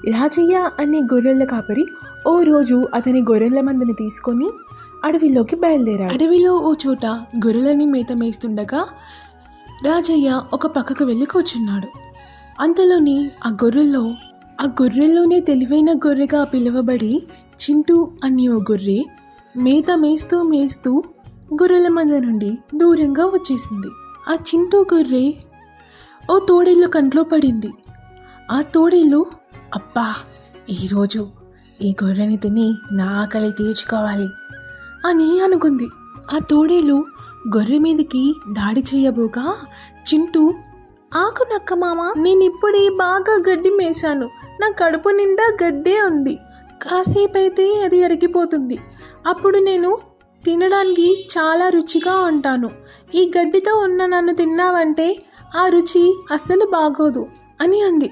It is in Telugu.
రాజయ్య అనే గొర్రెల కాపరి ఓ రోజు అతని గొర్రెల మందని తీసుకొని అడవిలోకి బయలుదేరాడు. అడవిలో ఓ చోట గొర్రెలని మేత మేస్తుండగా రాజయ్య ఒక పక్కకు వెళ్ళి కూర్చున్నాడు. అంతలోని ఆ గొర్రెల్లోనే తెలివైన గొర్రెగా పిలువబడి చింటూ అనే ఓ గొర్రె మేత మేస్తూ మేస్తూ గొర్రెల మంద నుండి దూరంగా వచ్చేసింది. ఆ చింటూ గొర్రె ఓ తోడేలు కంట్లో పడింది. ఆ తోడేలు, అబ్బా, ఈరోజు ఈ గొర్రెని తిని నా ఆకలి తీర్చుకోవాలి అని అనుకుంది. ఆ తోడేలు గొర్రె మీదకి దాడి చేయబోగా చింటూ, ఆకు నక్క మామ, నేనిప్పుడే బాగా గడ్డి మేశాను, నా కడుపు నిండా గడ్డే ఉంది, కాసేపు అయితే అది అరిగిపోతుంది, అప్పుడు నేను తినడానికి చాలా రుచిగా ఉంటాను, ఈ గడ్డితో ఉన్న నన్ను తిన్నావంటే ఆ రుచి అస్సలు బాగోదు అని అంది.